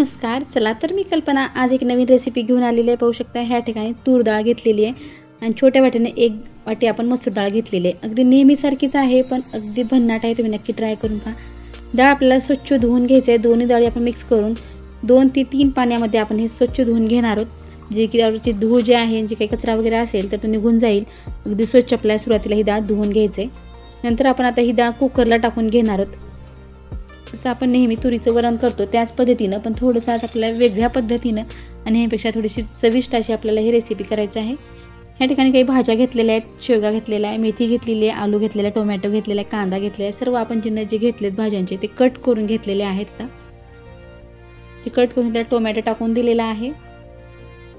नमस्कार. चला तर मी कल्पना आज एक नवीन रेसिपी घेऊन आलेली आहे. पाहू शकता ह्या ठिकाणी तूर डाळ घेतलेली आहे आणि छोट्या वाटीने एक वाटी आपण मसूर डाळ घेतलेली आहे. अगदी नेहमीसारखीच आहे पण अगदी भन्नाट आहे. तुम्ही नक्की ट्राय करून पहा. डाळ आपल्याला स्वच्छ धुवून घ्यायची आहे. दोन्ही डाळी आपण मिक्स करून 2 ते 3 पाण्यामध्ये आपण हे स्वच्छ धुवून घेणार आहोत. जे की डाळीची धूळ जे आहे, जे काही कचरा वगैरे असेल तर तो निघून जाईल. अगदी स्वच्छ आपल्याला सुरुवातीला ही डाळ धुवून घ्यायची आहे. नंतर आपण आता ही डाळ कुकरला टाकून घेणार आहोत. जसं आपण नेहमी तुरीचं वरण करतो त्याच पद्धतीनं, पण थोडंसं आज आपल्याला वेगळ्या पद्धतीनं आणि ह्यापेक्षा थोडीशी चविष्ट अशी आपल्याला ही रेसिपी करायची आहे. ह्या ठिकाणी काही भाज्या घेतलेल्या आहेत. शेवगा घेतलेला आहे, मेथी घेतलेली आहे, आलू घेतलेला आहे, टोमॅटो घेतलेला आहे, कांदा घेतलेला आहे. सर्व आपण जे घेतलेत भाज्यांचे ते कट करून घेतलेले आहेत. आता जे कट करून त्याला टोमॅटो टाकून दिलेला आहे.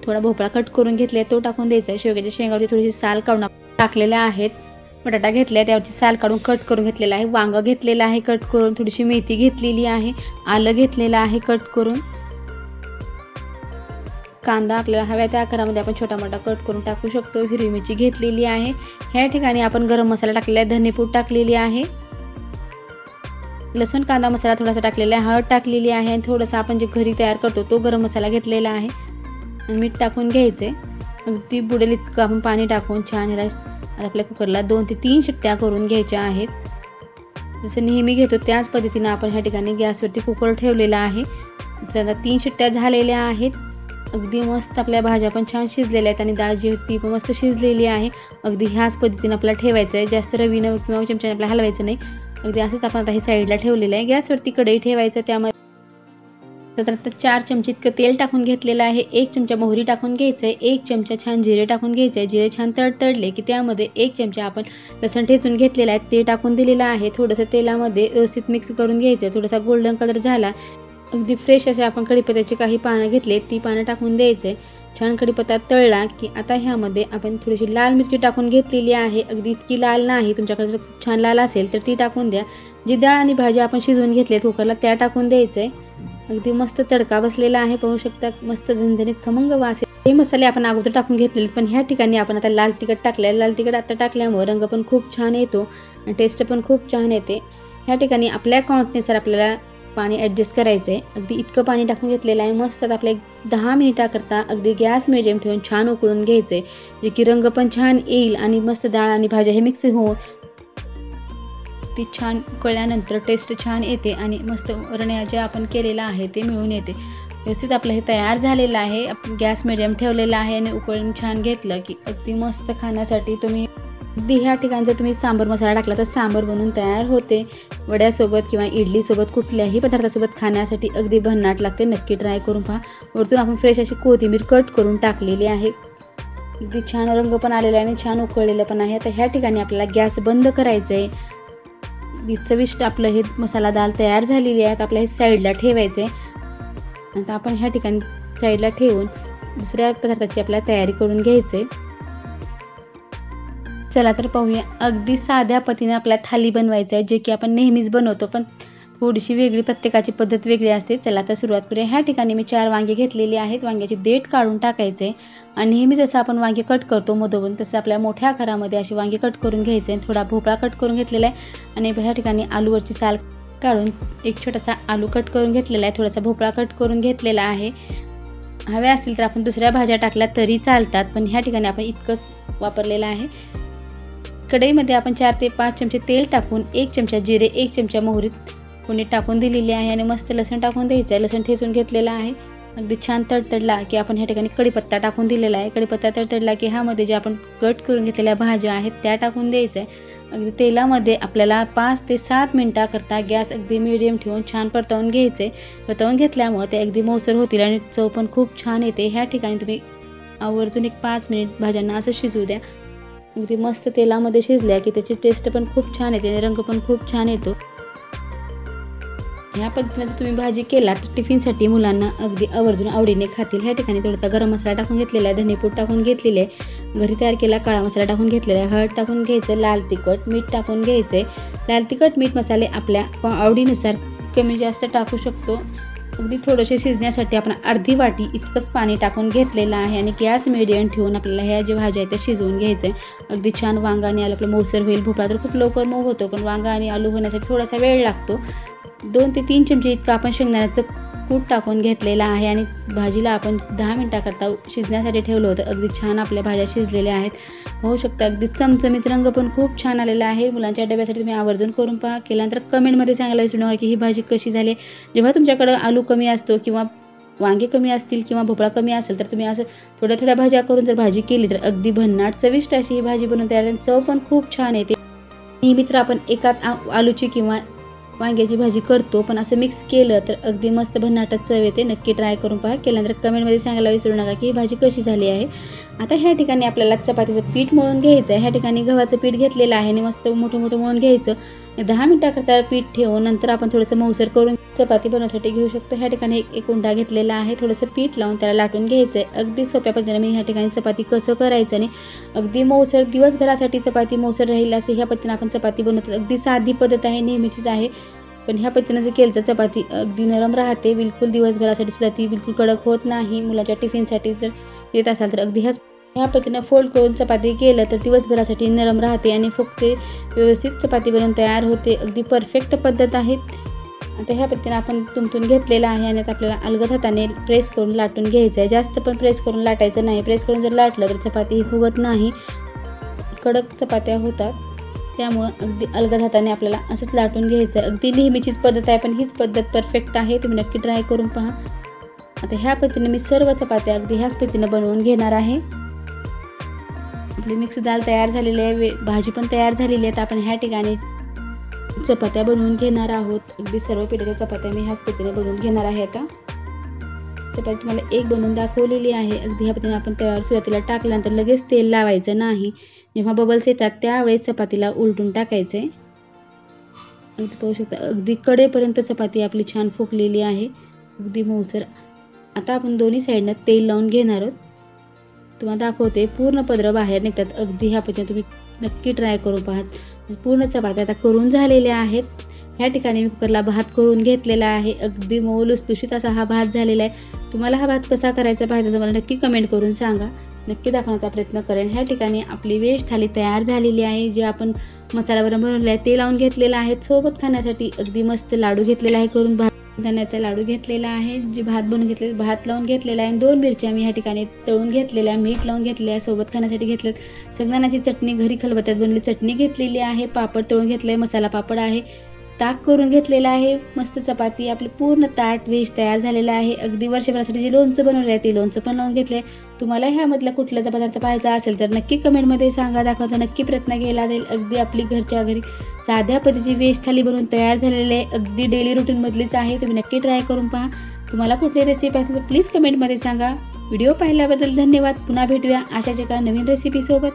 थोडा भोपळा कट करून घेतला तो टाकून द्यायचा आहे. शेवग्याच्या शेंगावरची थोडीशी साल काढून टाकलेल्या आहेत. बटाटा घेतला आहे, त्यावरची साल काढून कट करून घेतलेला आहे. वांगं घेतलेलं आहे कट करून. थोडीशी मेथी घेतलेली आहे. आलं घेतलेलं आहे कट करून. कांदा आपल्याला हव्या त्या आकारामध्ये आपण छोटा मोठा कट करून टाकू शकतो. हिरवी मिरची घेतलेली आहे. ह्या ठिकाणी आपण गरम मसाला टाकलेला आहे, धनेपूड टाकलेली आहे, लसूण कांदा मसाला थोडासा टाकलेला आहे, हळद टाकलेली आहे आणि थोडासा आपण जे घरी तयार करतो तो गरम मसाला घेतलेला आहे. मीठ टाकून घ्यायचे. अगदी बुडेल इतकं आपण पाणी टाकून छान ह्याला आपल्या कुकरला 2 ते 3 शिट्ट्या करून घ्यायच्या आहेत. जसं नेहमी घेतो त्याच पद्धतीने आपण ह्या ठिकाणी गॅसवरती कुकर ठेवलेला आहे. त्याला 3 शिट्ट्या झालेल्या आहेत. अगदी मस्त आपल्या भाज्या पण छान शिजलेल्या आहेत आणि डाळ जी ती पण मस्त शिजलेली आहे. अगदी ह्याच पद्धतीने आपल्याला ठेवायचं आहे. जास्त रवीनं किंवा चमच्याने आपल्याला हलवायचं नाही. अगदी असंच आपण आता ही साईडला ठेवलेलं आहे. गॅसवरती कढई ठेवायचं. त्यामध्ये तर 4 चमचे इतकं तेल टाकून घेतलेलं आहे. 1 चमचा मोहरी टाकून घ्यायचं आहे. 1 चमचा छान जिरे टाकून घ्यायचे आहे. जिरे छान तडतडले की त्यामध्ये 1 चमचा आपण लसूण ठेचून घेतलेला आहे ते टाकून दिलेलं आहे. थोडंसं तेलामध्ये व्यवस्थित मिक्स करून घ्यायचं आहे. थोडासा गोल्डन कलर झाला अगदी फ्रेश असे आपण कढीपत्त्याची काही पानं घेतले ती पानं टाकून द्यायचे. छान कढीपत्ता तळला की आता ह्यामध्ये आपण थोडीशी लाल मिरची टाकून घेतलेली आहे. अगदी इतकी लाल नाही, तुमच्याकडे जर खूप छान लाल असेल तर ती टाकून द्या. जी डाळ आणि भाजी आपण शिजवून घेतली कुकरला त्या टाकून द्यायचे. अगदी मस्त तडका बसलेला आहे. पाहू शकता मस्त झणझणीत खमंग वास. हे मसाले आपण अगोदर टाकून घेतलेले पण ह्या ठिकाणी आपण आता लाल तिखट टाकले. लाल तिखट आता टाकल्यामुळे रंग पण खूप छान येतो आणि टेस्ट पण खूप छान येते. ह्या ठिकाणी आपल्या क्वांटिटीनुसार आपल्याला पाणी ॲडजस्ट करायचं आहे. अगदी इतकं पाणी टाकून घेतलेलं आहे. मस्त आता आपल्या 10 मिनिटाकरता अगदी गॅस मिडियम ठेवून छान उकळून घ्यायचं आहे. जे की रंग पण छान येईल आणि मस्त डाळ आणि भाज्या हे मिक्स होऊन ती छान उकळल्यानंतर टेस्ट छान येते आणि मस्त वरण जे आपण केलेलं आहे ते मिळून येते. व्यवस्थित आपलं हे तयार झालेलं आहे. आपण गॅस मिडियम ठेवलेला आहे आणि उकळून छान घेतलं की अगदी मस्त खाण्यासाठी तुम्ही अगदी ह्या ठिकाणी जर तुम्ही सांबर मसाला टाकला तर सांबर बनवून तयार होते. वड्यासोबत किंवा इडलीसोबत कुठल्याही पदार्थासोबत खाण्यासाठी अगदी भन्नाट लागते. नक्की ट्राय करून पहा. वरतून आपण फ्रेश अशी कोथिंबीर कट करून टाकलेली आहे. अगदी छान रंग पण आलेला आहे आणि छान उकळलेलं पण आहे. आता ह्या ठिकाणी आपल्याला गॅस बंद करायचं आहे. चविष्ट आपलं हे मसाला दाल तयार झालेली आहे. आपल्या हे साईडला ठेवायचे. आता आपण ह्या ठिकाणी साईडला ठेवून दुसऱ्या पदार्थाची आपल्याला तयारी करून घ्यायचे. चला तर पाहूया. अगदी साध्या पद्धतीने आपल्याला थाली बनवायचं आहे, जे की आपण नेहमीच बनवतो पण थोडीशी वेगळी, प्रत्येकाची पद्धत वेगळी असते. चला तर सुरुवात करूया. ह्या ठिकाणी मी 4 वांगे घेतलेली आहेत. वांग्याची देठ काढून टाकायचे आणि नेहमी जसं आपण वांगे कट करतो मधोमध तसं आपल्या मोठ्या आकारामध्ये अशी वांगे कट करून घ्यायचे. थोडा भोपळा कट करून घेतलेला आहे आणि ह्या ठिकाणी आलूवरची साल काढून एक छोटासा आलू कट करून घेतलेला आहे. थोडासा भोपळा कट करून घेतलेला आहे. हव्या असतील तर आपण दुसऱ्या भाज्या टाकल्या तरी चालतात पण ह्या ठिकाणी आपण इतकंच वापरलेलं आहे. कढईमध्ये आपण 4 ते 5 चमचे तेल टाकून 1 चमचा जिरे, 1 चमचा मोहरी कोणी टाकून दिलेली आहे आणि मस्त लसूण टाकून द्यायचं आहे. लसूण ठेचून घेतलेला आहे. अगदी छान तडतडला की आपण ह्या ठिकाणी कढीपत्ता टाकून दिलेला आहे. कढीपत्ता तडतडला की ह्यामध्ये जे आपण कट करून घेतलेल्या भाज्या आहेत त्या टाकून द्यायचं आहे. अगदी तेलामध्ये आपल्याला 5 ते 7 मिनिटाकरता गॅस अगदी मीडियम ठेवून छान परतवून घ्यायचं आहे. परतवून घेतल्यामुळे ते अगदी मऊसर होतील आणि चव पण खूप छान येते. ह्या ठिकाणी तुम्ही आवर्जून एक 5 मिनिट भाज्यांना असं शिजू द्या. अगदी मस्त तेलामध्ये शिजल्या की त्याची टेस्ट पण खूप छान येते आणि रंग पण खूप छान येतो. ह्या पद्धतीने जर तुम्ही भाजी केला तर टिफिनसाठी मुलांना अगदी आवर्जून आवडीने खातील. ह्या ठिकाणी थोडासा गरम मसाला टाकून घेतलेला आहे, धनेपूड टाकून घेतलेले आहे, घरी तयार केला काळा मसाला टाकून घेतलेला आहे, हळद टाकून घ्यायचं, लाल तिखट, मीठ टाकून घ्यायचे. लाल तिखट मीठ मसाले आपल्या आवडीनुसार कमी जास्त टाकू शकतो. अगदी थोडेसे शिजण्यासाठी आपण अर्धी वाटी इतकंच पाणी टाकून घेतलेलं आहे आणि गॅस मिडियम ठेवून आपल्याला ह्या ज्या भाज्या आहेत त्या शिजवून घ्यायचं आहे. अगदी छान वांगा आणि आलू आपलं मऊसर होईल. भोपळा तर खूप लवकर मऊ होतो पण वांगा आणि आलू होण्यासाठी थोडासा वेळ लागतो. 2 ते 3 चमचे इतकं आपण शेंगदाण्याचं कूट टाकून घेतलेला आहे आणि भाजीला आपण 10 मिनिटाकरता शिजण्यासाठी ठेवलं होतं. अगदी छान आपल्या भाज्या शिजलेल्या आहेत. होऊ शकतं अगदी चमचमीत, रंग पण खूप छान आलेला आहे. मुलांच्या डब्यासाठी तुम्ही आवर्जून करून पहा. केल्यानंतर कमेंटमध्ये सांगायला विसरू नका की ही भाजी कशी झाली. जेव्हा तुमच्याकडं आलू कमी असतो किंवा वांगे कमी असतील किंवा भोपळा कमी असेल तर तुम्ही असं थोड्या थोड्या भाज्या करून जर भाजी केली तर अगदी भन्नाट चविष्ट अशी ही भाजी बनवून तयार होते. चव पण खूप छान येते. नेहमी तर आपण एकाच आलूची किंवा वांग्याची भाजी करतो, पण असं मिक्स केलं तर अगदी मस्त भन्नाटच चव येते. नक्की ट्राय करून पहा. केल्यानंतर कमेंटमध्ये सांगायला विसरू नका की ही भाजी कशी झाली आहे. आता ह्या ठिकाणी आपल्याला चपातीचं पीठ मळून घ्यायचं आहे. ह्या ठिकाणी गव्हाचं पीठ घेतलेलं आहे आणि मस्त मोठं मोठं मळून घ्यायचं. 10 मिनिटाकरता पीठ ठेवून नंतर आपण थोडंसं मऊसर करून चपाती बनवण्यासाठी घेऊ शकतो. ह्या ठिकाणी एक उंडा घेतलेला आहे. थोडंसं पीठ लावून त्याला लाटून घ्यायचं आहे. अगदी सोप्या पद्धतीने मी ह्या ठिकाणी चपाती कसं करायचं आणि अगदी मऊसर दिवसभरासाठी चपाती मऊसर राहील असे ह्या पद्धतीने आपण चपाती बनवतो. अगदी साधी पद्धत आहे, नेहमीचीच आहे, पण ह्या पद्धतीनं जर केलं तर चपाती अगदी नरम राहते. बिलकुल दिवसभरासाठी सुद्धा ती बिलकुल कडक होत नाही. मुलाच्या टिफिनसाठी जर येत असाल तर अगदी ह्या पद्धतीनं फोल्ड करून चपाती केलं तर दिवसभरासाठी नरम राहते आणि फुगते. व्यवस्थित चपाती बनवून तयार होते. अगदी परफेक्ट पद्धत आहे. आता ह्या पद्धतीने आपण तुमतून घेतलेला आहे आणि आता आपल्याला अलगद हाताने प्रेस करून लाटून घ्यायचं आहे. जास्त पण प्रेस करून लाटायचं नाही. प्रेस करून जर लाटलं तर चपाती ही फुगत नाही, कडक चपात्या होतात. त्यामुळं अगदी अलगद हाताने आपल्याला असंच लाटून घ्यायचं आहे. अगदी नेहमीचीच पद्धत आहे, पण हीच पद्धत परफेक्ट आहे. तुम्ही नक्की ट्राय करून पहा. आता ह्या पद्धतीने मी सर्व चपात्या अगदी ह्याच पद्धतीने बनवून घेणार आहे. आपली मिक्स डाळ तयार झालेली आहे, भाजी पण तयार झालेली आहे. आपण ह्या ठिकाणी चपात्या बनवून घेणार आहोत. अगदी सर्व पिठाच्या चपात्या मी ह्याच पद्धतीने बनवून घेणार आहे. आता चपाती तुम्हाला एक बनवून दाखवलेली आहे. अगदी ह्या पद्धतीने आपण तयार सुरुवातीला टाकल्यानंतर लगेच तेल लावायचं नाही. जेव्हा बबल्स येतात त्यावेळेस चपातीला उलटून टाकायचं आहे. अगदी पाहू शकता अगदी कडेपर्यंत चपाती आपली छान फुगलेली आहे, अगदी मऊसर. आता आपण दोन्ही साईडनं तेल लावून घेणार आहोत. तुम्हाला दाखवते पूर्ण पदरं बाहेर निघतात. अगदी ह्या पद्धतीने तुम्ही नक्की ट्राय करून पहा. पूर्ण चपात्या आता करून झालेल्या आहेत. ह्या ठिकाणी मी कुकरला भात करून घेतलेला आहे. अगदी मऊ लुसलुशीत असा हा भात झालेला आहे. तुम्हाला हा भात कसा करायचा पाहिजे तर मला नक्की कमेंट करून सांगा. नक्की दाखवण्याचा प्रयत्न करेन. ह्या ठिकाणी आपली व्हेज थाली तयार झालेली आहे. जे आपण मसाला वरण बनवलेला आहे ते लावून घेतलेला आहे. सोबत खाण्यासाठी अगदी मस्त लाडू घेतलेला आहे करून. धान्याचा लाडू घेतलेला आहे. जे भात बनवून घेतले, भात लावून घेतलेला आहे. 2 मिरच्या मी ह्या ठिकाणी तळून घेतलेल्या आहे. मीठ लावून घेतलेलं आहे. सोबत खाण्यासाठी घेतलेत. शेंगदाण्याची चटणी घरी खलबत्त्यात बनवली चटणी घेतलेली आहे. पापड तळून घेतले, मसाला पापड आहे. ताक करून घेतलेला आहे. मस्त चपाती, आपलं पूर्ण ताट व्हेज तयार झालेलं आहे. अगदी वर्षभरासाठी जे लोणचं बनवलं आहे ते लोणचं पण लावून घेतलं आहे. तुम्हाला ह्यामधला कुठलाचा पदार्थ पाहायचा असेल तर नक्की कमेंटमध्ये सांगा. दाखवायचा नक्की प्रयत्न केला जाईल. अगदी आपली घरच्या घरी साध्या पद्धतीची व्हेज थाली बनवून तयार झालेली आहे. अगदी डेली रुटीनमधलीच आहे. तुम्ही नक्की ट्राय करून पहा. तुम्हाला कुठली रेसिपी असेल तर प्लीज कमेंटमध्ये सांगा. व्हिडिओ पाहिल्याबद्दल धन्यवाद. पुन्हा भेटूया अशाच एका नवीन रेसिपीसोबत.